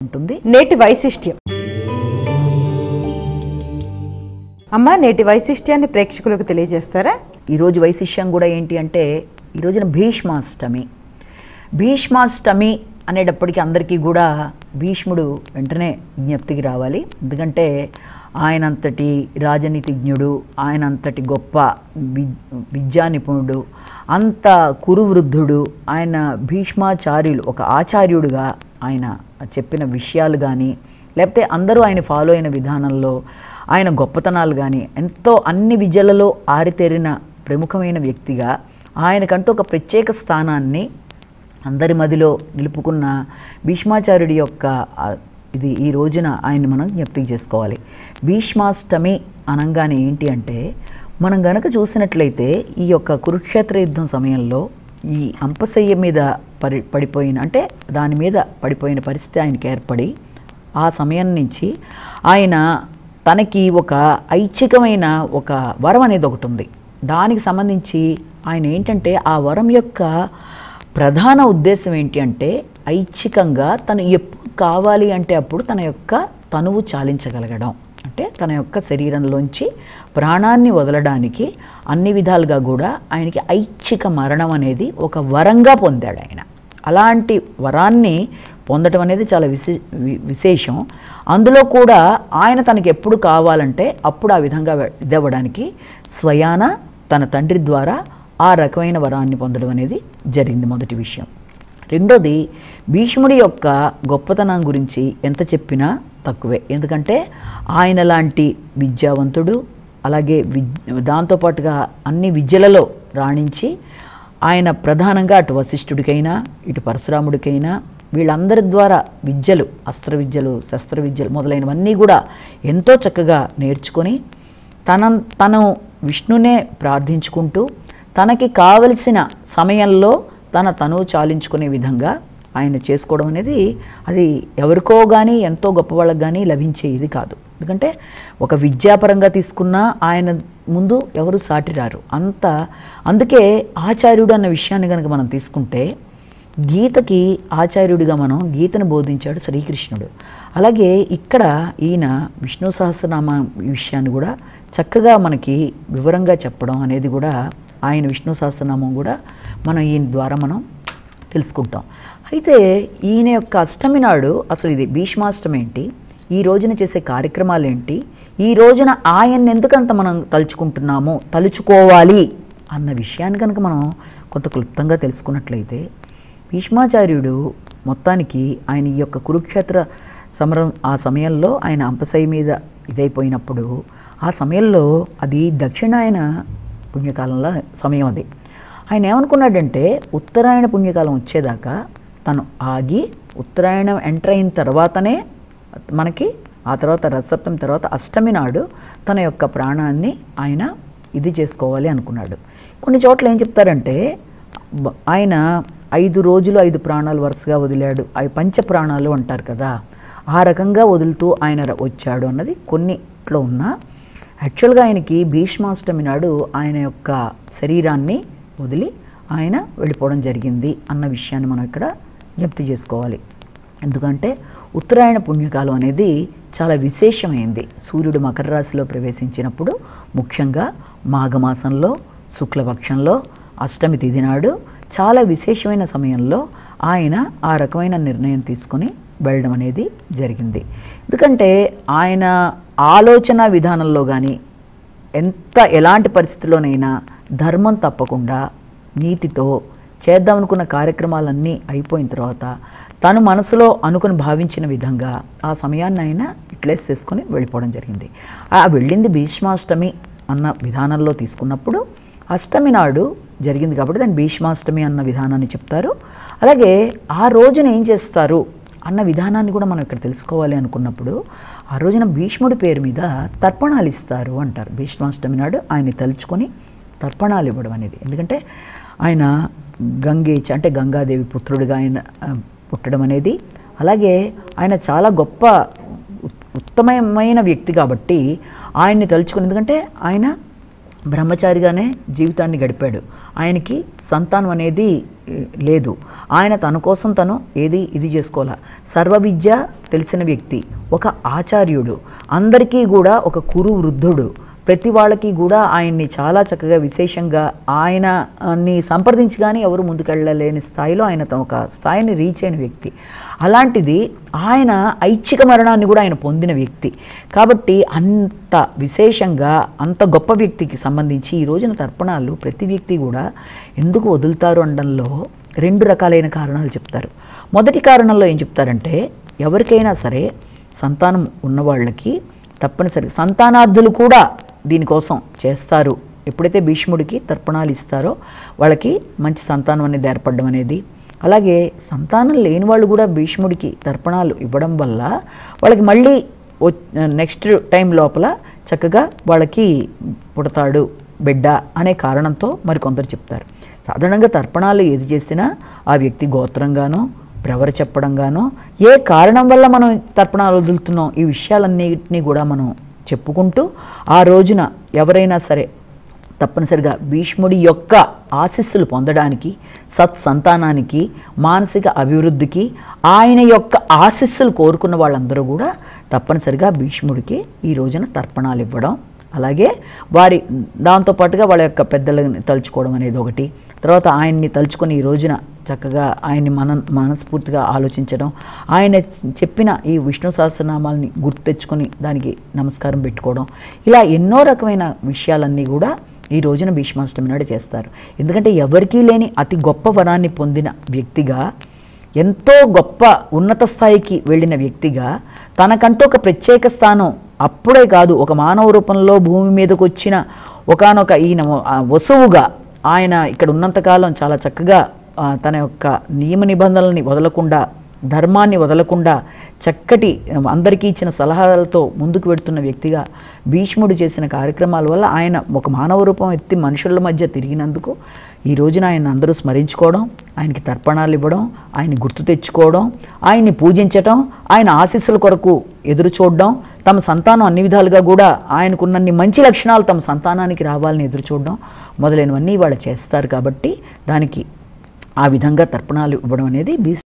ఉంటుంది. నేటి వైశిష్ట్యం అమ్మ, నేటి వైశిష్ట్యాన్ని ప్రేక్షకులకు తెలియజేస్తారా? ఈరోజు వైశిష్ట్యం కూడా ఏంటి అంటే, ఈ రోజున భీష్మాష్టమి. భీష్మాష్టమి అనేటప్పటికీ అందరికీ కూడా భీష్ముడు వెంటనే జ్ఞప్తికి రావాలి. ఎందుకంటే ఆయనంతటి రాజనీతిజ్ఞుడు, ఆయనంతటి గొప్ప విద్యా నిపుణుడు, అంత కురువృద్ధుడు, ఆయన భీష్మాచార్యులు ఒక ఆచార్యుడుగా ఆయన చెప్పిన విషయాలు కానీ, లేకపోతే అందరూ ఆయన ఫాలో అయిన విధానంలో ఆయన గొప్పతనాలు కానీ, ఎంతో అన్ని విద్యలలో ఆరితేరిన ప్రముఖమైన వ్యక్తిగా ఆయనకంటూ ఒక ప్రత్యేక స్థానాన్ని అందరి మదిలో నిలుపుకున్న భీష్మాచార్యుడి యొక్క ఇది ఈ రోజున ఆయన్ని మనం జ్ఞప్తికి చేసుకోవాలి. భీష్మాష్టమి అనగానే ఏంటి అంటే, మనం గనక చూసినట్లయితే ఈ యొక్క కురుక్షేత్ర యుద్ధం సమయంలో ఈ అంపశయ్య మీద పడిపోయిన అంటే దాని మీద పడిపోయిన పరిస్థితి ఆయనకి ఏర్పడి, ఆ సమయం నుంచి ఆయన తనకి ఒక ఐచ్ఛికమైన ఒక వరం అనేది ఒకటి ఉంది. దానికి సంబంధించి ఆయన ఏంటంటే, ఆ వరం యొక్క ప్రధాన ఉద్దేశం ఏంటి అంటే, ఐచ్ఛికంగా తను ఎప్పుడు కావాలి అంటే అప్పుడు తన యొక్క తనువు చాలించగలగడం, అంటే తన యొక్క శరీరంలోంచి ప్రాణాన్ని వదలడానికి అన్ని విధాలుగా కూడా ఆయనకి ఐచ్ఛిక మరణం అనేది ఒక వరంగా పొందాడు ఆయన. అలాంటి వరాన్ని పొందడం అనేది చాలా విశేషం. అందులో కూడా ఆయన తనకి ఎప్పుడు కావాలంటే అప్పుడు ఆ విధంగా ఇదవ్వడానికి స్వయాన తన తండ్రి ద్వారా ఆ రకమైన వరాన్ని పొందడం అనేది జరిగింది, మొదటి విషయం. రెండోది, భీష్ముడి యొక్క గొప్పతనం గురించి ఎంత చెప్పినా తక్కువే. ఎందుకంటే ఆయన లాంటి విద్యావంతుడు, అలాగే దాంతోపాటుగా అన్ని విద్యలలో రాణించి ఆయన ప్రధానంగా అటు వశిష్ఠుడికైనా ఇటు పరశురాముడికైనా వీళ్ళందరి ద్వారా విద్యలు, అస్త్ర విద్యలు, శస్త్ర విద్యలు మొదలైనవన్నీ కూడా ఎంతో చక్కగా నేర్చుకొని తను విష్ణునే ప్రార్థించుకుంటూ తనకి కావలసిన సమయంలో తనువు చాలించుకునే విధంగా ఆయన చేసుకోవడం అనేది అది ఎవరికో కానీ ఎంతో గొప్పవాళ్ళకి కానీ లభించే ఇది కాదు. ఎందుకంటే ఒక విద్యాపరంగా తీసుకున్నా ఆయన ముందు ఎవరు సాటిరారు. అందుకే ఆచార్యుడు అన్న విషయాన్ని కనుక మనం తీసుకుంటే, గీతకి ఆచార్యుడిగా మనం గీతను బోధించాడు శ్రీకృష్ణుడు. అలాగే ఇక్కడ ఈయన విష్ణు సహస్రనామ విషయాన్ని కూడా చక్కగా మనకి వివరంగా చెప్పడం అనేది కూడా, ఆయన విష్ణు సహస్రనామం కూడా మనం ఈయన ద్వారా మనం తెలుసుకుంటాం. అయితే ఈయన యొక్క అష్టమి నాడు అసలు ఇది భీష్మాష్టమి ఏంటి, ఈ రోజున చేసే కార్యక్రమాలు ఏంటి, ఈ రోజున ఆయన్ని ఎందుకంత మనం తలుచుకోవాలి అన్న విషయాన్ని కనుక మనం కొంత క్లుప్తంగా తెలుసుకున్నట్లయితే, భీష్మాచార్యుడు మొత్తానికి ఆయన ఈ యొక్క కురుక్షేత్ర సమరం ఆ సమయంలో ఆయన అంపశయ్య మీద ఇదైపోయినప్పుడు, ఆ సమయంలో అది దక్షిణాయన పుణ్యకాలంలో సమయం. అది ఆయన ఏమనుకున్నాడంటే, ఉత్తరాయణ పుణ్యకాలం వచ్చేదాకా తను ఆగి ఉత్తరాయణం ఎంటర్ అయిన తర్వాతనే మనకి ఆ తర్వాత రథసప్తమి తర్వాత అష్టమి నాడు తన యొక్క ప్రాణాన్ని ఆయన ఇది చేసుకోవాలి అనుకున్నాడు. కొన్ని చోట్ల ఏం చెప్తారంటే, ఆయన 5 రోజులు 5 ప్రాణాలు వరుసగా వదిలాడు, అవి పంచ ప్రాణాలు అంటారు కదా, ఆ రకంగా వదులుతూ ఆయన వచ్చాడు అన్నది కొన్నిట్లో ఉన్నా, యాక్చువల్గా ఆయనకి భీష్మాష్టమి నాడు ఆయన యొక్క శరీరాన్ని వదిలి ఆయన వెళ్ళిపోవడం జరిగింది అన్న విషయాన్ని మనం ఇక్కడ జ్ఞప్తి చేసుకోవాలి. ఎందుకంటే ఉత్తరాయణ పుణ్యకాలం అనేది చాలా విశేషమైంది. సూర్యుడు మకర రాశిలో ప్రవేశించినప్పుడు, ముఖ్యంగా మాఘమాసంలో శుక్లపక్షంలో అష్టమి తిథి నాడు చాలా విశేషమైన సమయంలో ఆయన ఆ రకమైన నిర్ణయం తీసుకొని వెళ్ళడం అనేది జరిగింది. ఎందుకంటే ఆయన ఆలోచన విధానంలో కానీ ఎలాంటి పరిస్థితుల్లోనైనా ధర్మం తప్పకుండా నీతితో చేద్దామనుకున్న కార్యక్రమాలన్నీ అయిపోయిన తర్వాత తను మనసులో అనుకుని భావించిన విధంగా ఆ సమయాన్ని ఆయన యుటిలైజ్ చేసుకొని వెళ్ళిపోవడం జరిగింది. ఆ వెళ్ళింది భీష్మాష్టమి అన్న విధానంలో తీసుకున్నప్పుడు అష్టమి నాడు జరిగింది కాబట్టి దాన్ని భీష్మాష్టమి అన్న విధానాన్ని చెప్తారు. అలాగే ఆ రోజున ఏం చేస్తారు అన్న విధానాన్ని కూడా మనం ఇక్కడ తెలుసుకోవాలి అనుకున్నప్పుడు, ఆ రోజున భీష్ముడి పేరు మీద తర్పణాలు ఇస్తారు అంటారు. భీష్మాష్టమి నాడు ఆయన్ని తలుచుకొని తర్పణాలు ఇవ్వడం అనేది, ఎందుకంటే ఆయన గంగేచ అంటే గంగాదేవి పుత్రుడిగా ఆయన పుట్టడం అనేది, అలాగే ఆయన చాలా గొప్ప ఉత్తమమైన వ్యక్తి కాబట్టి ఆయన్ని తలుచుకుని, ఎందుకంటే ఆయన బ్రహ్మచారిగానే జీవితాన్ని గడిపాడు. ఆయనకి సంతానం అనేది లేదు. ఆయన తన కోసం తను ఇది చేసుకోవాల. సర్వ విద్య తెలిసిన వ్యక్తి, ఒక ఆచార్యుడు, అందరికీ కూడా ఒక కురు వృద్ధుడు, ప్రతి వాళ్ళకి కూడా ఆయన్ని చాలా చక్కగా విశేషంగా ఆయనని సంప్రదించి కానీ ఎవరు ముందుకెళ్ళలేని స్థాయిలో ఆయన తన ఒక స్థాయిని రీచ్ అయిన వ్యక్తి. అలాంటిది ఆయన ఐచ్ఛిక మరణాన్ని కూడా ఆయన పొందిన వ్యక్తి కాబట్టి అంత విశేషంగా అంత గొప్ప వ్యక్తికి సంబంధించి ఈ రోజున తర్పణాలు ప్రతి వ్యక్తి కూడా ఎందుకు వదులుతారు అనడంలో 2 రకాలైన కారణాలు చెప్తారు. మొదటి కారణంలో ఏం చెప్తారంటే, ఎవరికైనా సరే సంతానం ఉన్నవాళ్ళకి తప్పనిసరి సంతానార్థులు కూడా దీనికోసం చేస్తారు. ఎప్పుడైతే భీష్ముడికి తర్పణాలు ఇస్తారో వాళ్ళకి మంచి సంతానం అనేది ఏర్పడడం అనేది, అలాగే సంతానం లేని వాళ్ళు కూడా భీష్ముడికి తర్పణాలు ఇవ్వడం వల్ల వాళ్ళకి మళ్ళీ నెక్స్ట్ టైం లోపల చక్కగా వాళ్ళకి పుడతాడు బిడ్డ అనే కారణంతో మరికొందరు చెప్తారు. సాధారణంగా తర్పణాలు ఏది చేసినా ఆ వ్యక్తి గోత్రంగానో ప్రవర చెప్పడంగానో ఏ కారణం వల్ల మనం తర్పణాలు వదులుతున్నాం ఈ విషయాలన్నిటినీ కూడా మనం చెప్పుకుంటూ ఆ రోజున ఎవరైనా సరే తప్పనిసరిగా భీష్ముడి యొక్క ఆశీస్సులు పొందడానికి, సత్సంతానానికి, మానసిక అభివృద్ధికి ఆయన యొక్క ఆశీస్సులు కోరుకున్న వాళ్ళందరూ కూడా తప్పనిసరిగా భీష్ముడికి ఈ రోజున తర్పణాలు ఇవ్వడం, అలాగే వారి దాంతోపాటుగా వాళ్ళ యొక్క పెద్దలని తలుచుకోవడం అనేది ఒకటి. తర్వాత ఆయన్ని తలుచుకొని ఈ రోజున చక్కగా ఆయన్ని మనస్ఫూర్తిగా ఆలోచించడం, ఆయన చెప్పిన ఈ విష్ణు సహస్రనామాలని గుర్తు తెచ్చుకొని దానికి నమస్కారం పెట్టుకోవడం, ఇలా ఎన్నో రకమైన విషయాలన్నీ కూడా ఈ రోజున భీష్మాష్టమి నాడు చేస్తారు. ఎందుకంటే ఎవరికీ లేని అతి గొప్ప వరాన్ని పొందిన వ్యక్తిగా, ఎంతో గొప్ప ఉన్నత స్థాయికి వెళ్ళిన వ్యక్తిగా, తనకంటూ ఒక ప్రత్యేక స్థానం అప్పుడే కాదు ఒక మానవ రూపంలో భూమి మీదకు వచ్చిన ఒకానొక ఈయన వసువుగా ఆయన ఇక్కడ ఉన్నంతకాలం చాలా చక్కగా తన యొక్క నియమ నిబంధనలని వదలకుండా, ధర్మాన్ని వదలకుండా, చక్కటి అందరికీ ఇచ్చిన సలహాలతో ముందుకు వెడుతున్న వ్యక్తిగా భీష్ముడు చేసిన కార్యక్రమాల వల్ల ఆయన ఒక మానవ రూపం ఎత్తి మనుషుల మధ్య తిరిగినందుకు ఈ రోజున ఆయన అందరూ స్మరించుకోవడం, ఆయనకి తర్పణాలు ఇవ్వడం, ఆయన్ని గుర్తు తెచ్చుకోవడం, ఆయన్ని పూజించటం, ఆయన ఆశీస్సుల కొరకు ఎదురు చూడడం, తమ సంతానం అన్ని విధాలుగా కూడా ఆయనకున్నన్ని మంచి లక్షణాలు తమ సంతానానికి రావాలని ఎదురు చూడడం మొదలైనవన్నీ వాళ్ళు చేస్తారు. కాబట్టి దానికి ఆ విధంగా తర్పణాలు ఇవ్వడం అనేది